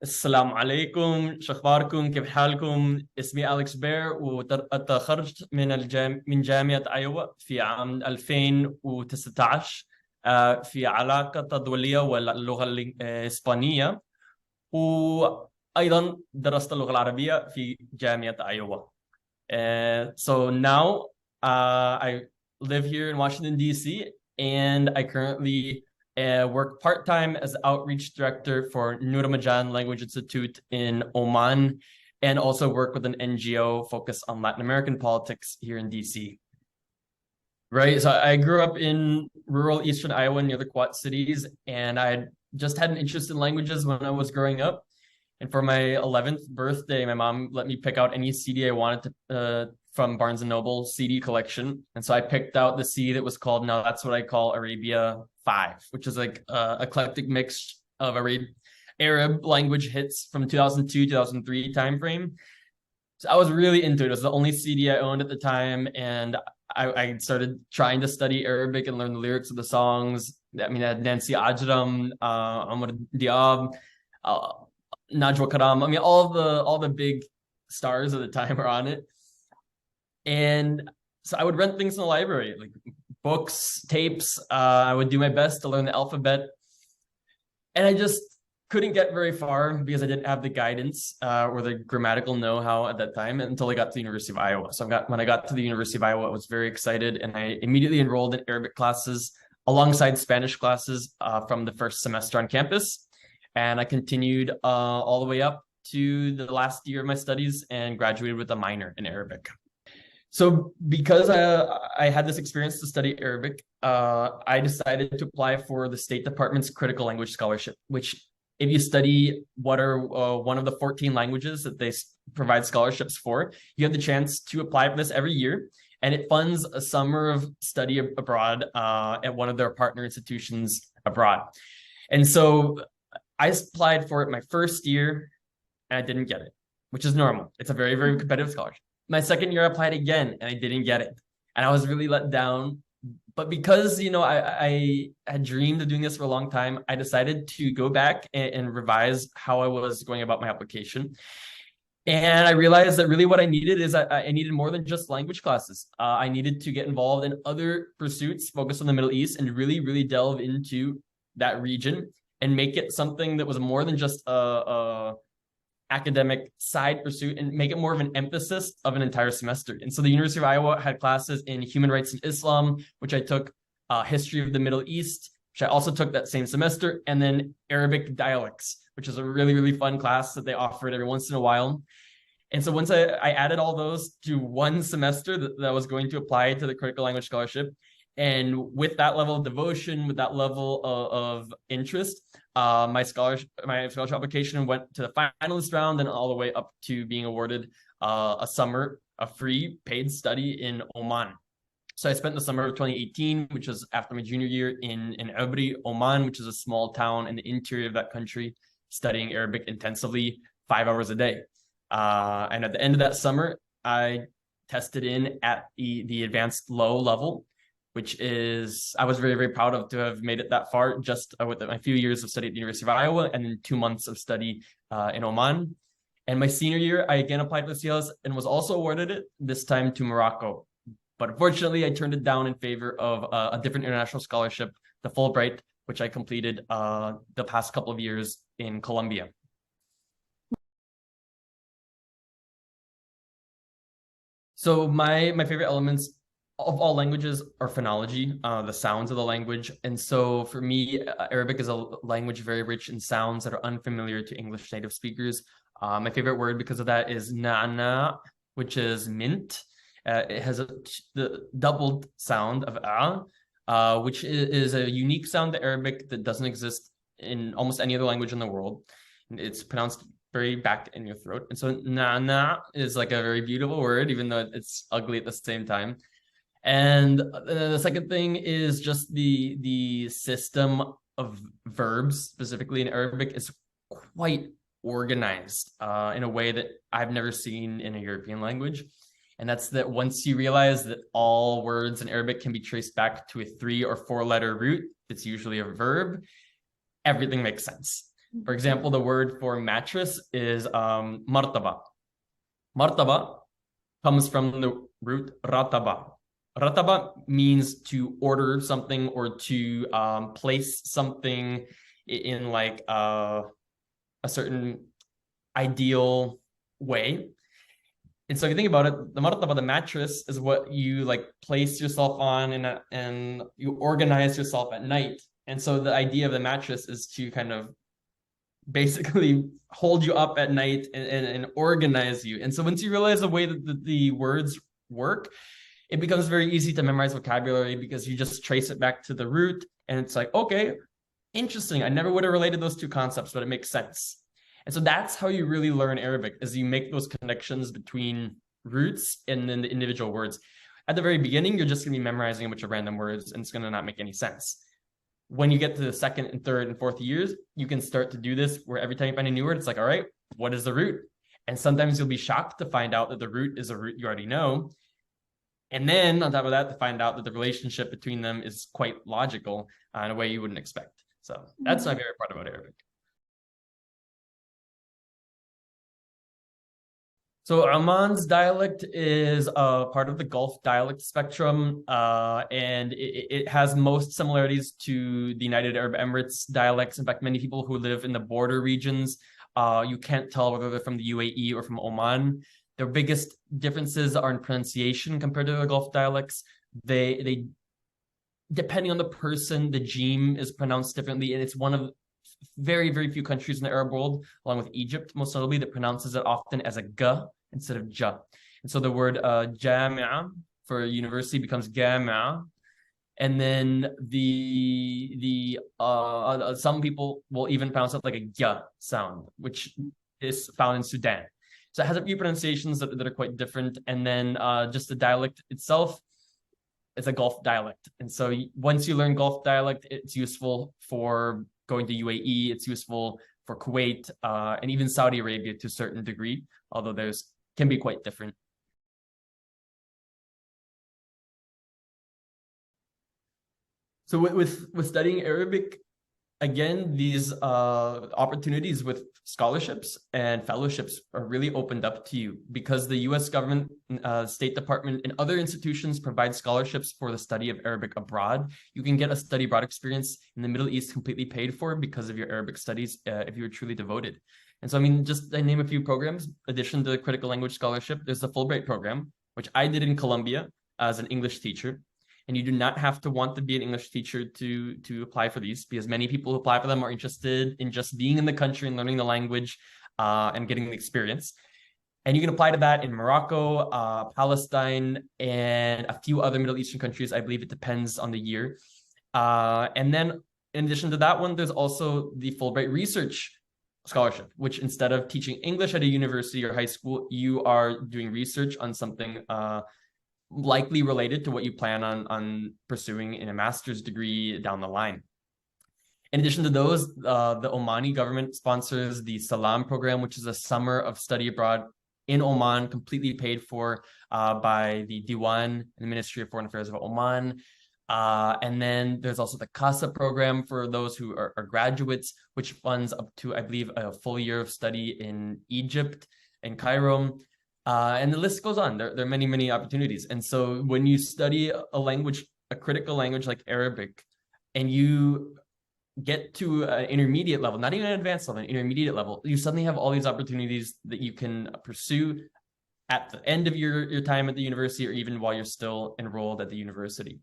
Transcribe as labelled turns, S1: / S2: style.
S1: السلام عليكم، شو اخباركم؟ كيف حالكم؟ اسمي أليكس بير وتخرجت من جامعة أيوة في عام 2019 في علاقة دولية واللغة الإسبانية، وأيضا درست اللغة العربية في جامعة أيوة. So now I live here in Washington, D.C., and I currently work part-time as outreach director for Nur Majan Language Institute in Oman, and also work with an NGO focused on Latin American politics here in DC. Right, so I grew up in rural eastern Iowa near the Quad Cities, and I just had an interest in languages when I was growing up. And for my 11th birthday, my mom let me pick out any CD I wanted to from Barnes & Noble CD collection. And so I picked out the CD that was called, now that's what I call Arabia 5, which is like eclectic mix of Arab language hits from 2002, 2003 timeframe. So I was really into it. It was the only CD I owned at the time. And I started trying to study Arabic and learn the lyrics of the songs. I mean, I had Nancy Ajram, Amr Diab, Najwa Karam. I mean, all the big stars of the time are on it. And so I would rent things in the library, like books, tapes. I would do my best to learn the alphabet. And I just couldn't get very far because I didn't have the guidance or the grammatical know-how at that time until I got to the University of Iowa. So when I got to the University of Iowa, I was very excited, and I immediately enrolled in Arabic classes alongside Spanish classes from the first semester on campus. And I continued all the way up to the last year of my studies and graduated with a minor in Arabic. So because I had this experience to study Arabic, I decided to apply for the State Department's Critical Language Scholarship, which if you study what are one of the 14 languages that they provide scholarships for, you have the chance to apply for this every year. And it funds a summer of study abroad at one of their partner institutions abroad. And so I applied for it my first year and I didn't get it, which is normal. It's a very, very competitive scholarship. My second year I applied again and I didn't get it. And I was really let down. But because, I had dreamed of doing this for a long time, I decided to go back and revise how I was going about my application. And I realized that really what I needed is I needed more than just language classes. I needed to get involved in other pursuits focused on the Middle East and really, really delve into that region and make it something that was more than just a academic side pursuit and make it more of an emphasis of an entire semester. And so the University of Iowa had classes in human rights and Islam, which I took history of the Middle East, which I also took that same semester, and then Arabic dialects, which is a really, really fun class that they offered every once in a while. And so once I added all those to one semester that was going to apply to the Critical Language Scholarship, and with that level of devotion, with that level of interest, my scholarship application went to the finalist round and all the way up to being awarded a summer of free paid study in Oman. So I spent the summer of 2018, which was after my junior year, in Ubri, Oman, which is a small town in the interior of that country, studying Arabic intensively 5 hours a day. And at the end of that summer, I tested in at the advanced low level, which is, I was very, very proud of to have made it that far just with my few years of study at the University of Iowa and then 2 months of study in Oman. And my senior year, I again applied for the CLS and was also awarded it, this time to Morocco. But unfortunately, I turned it down in favor of a different international scholarship, the Fulbright, which I completed the past couple of years in Colombia. So my favorite elements of all languages are phonology, the sounds of the language. And so for me, Arabic is a language very rich in sounds that are unfamiliar to English native speakers. My favorite word because of that is na'na, which is mint. It has the doubled sound of which is a unique sound to Arabic that doesn't exist in almost any other language in the world. It's pronounced very back in your throat. And so na'na is like a very beautiful word, even though it's ugly at the same time. And the second thing is just the system of verbs, specifically in Arabic, is quite organized in a way that I've never seen in a European language. And that's that once you realize that all words in Arabic can be traced back to a 3 or 4 letter root, it's usually a verb, everything makes sense. For example, the word for mattress is martaba. Martaba comes from the root rataba. Rataba means to order something or to place something in like a certain ideal way. And so if you think about it, the martaba, the mattress, is what you like place yourself on and you organize yourself at night. And so the idea of the mattress is to kind of basically hold you up at night and organize you. And so once you realize the way that the words work, it becomes very easy to memorize vocabulary because you just trace it back to the root. And it's like, okay, interesting. I never would have related those two concepts, but it makes sense. And so that's how you really learn Arabic, is you make those connections between roots and then the individual words. At the very beginning, you're just going to be memorizing a bunch of random words and it's going to not make any sense. When you get to the second and third and fourth years, you can start to do this where every time you find a new word, it's like, all right, what is the root? And sometimes you'll be shocked to find out that the root is a root you already know. And then on top of that, to find out that the relationship between them is quite logical in a way you wouldn't expect. So that's my favorite part about Arabic. So Oman's dialect is part of the Gulf dialect spectrum, and it has most similarities to the United Arab Emirates dialects. In fact, many people who live in the border regions, you can't tell whether they're from the UAE or from Oman. Their biggest differences are in pronunciation compared to the Gulf dialects. They depending on the person, the jim is pronounced differently, and it's one of very, very few countries in the Arab world, along with Egypt, most notably, that pronounces it often as a g instead of ja. And so the word jami'a for university becomes gami'a. And then some people will even pronounce it like a gya sound, which is found in Sudan. So it has a few pronunciations that are quite different. And then just the dialect itself, it's a Gulf dialect. And so once you learn Gulf dialect, it's useful for going to UAE, it's useful for Kuwait, and even Saudi Arabia to a certain degree, although there's can be quite different. So with studying Arabic, again, these opportunities with scholarships and fellowships are really opened up to you because the US government, State Department, and other institutions provide scholarships for the study of Arabic abroad. You can get a study abroad experience in the Middle East completely paid for because of your Arabic studies if you're truly devoted. And so, I mean, just to name a few programs, in addition to the critical language scholarship, there's the Fulbright program, which I did in Colombia as an English teacher. And you do not have to want to be an English teacher to apply for these, because many people who apply for them are interested in just being in the country and learning the language and getting the experience. And you can apply to that in Morocco, Palestine, and a few other Middle Eastern countries. I believe it depends on the year. And then in addition to that one, there's also the Fulbright Research Scholarship, which instead of teaching English at a university or high school, you are doing research on something likely related to what you plan on pursuing in a master's degree down the line. In addition to those, the Omani government sponsors the Salam program, which is a summer of study abroad in Oman, completely paid for by the Diwan, the Ministry of Foreign Affairs of Oman. And then there's also the CASA program for those who are graduates, which funds up to, I believe, a full year of study in Egypt and Cairo. And the list goes on. There are many, many opportunities. And so when you study a language, a critical language like Arabic, and you get to an intermediate level, not even an advanced level, an intermediate level, you suddenly have all these opportunities that you can pursue at the end of your time at the university or even while you're still enrolled at the university.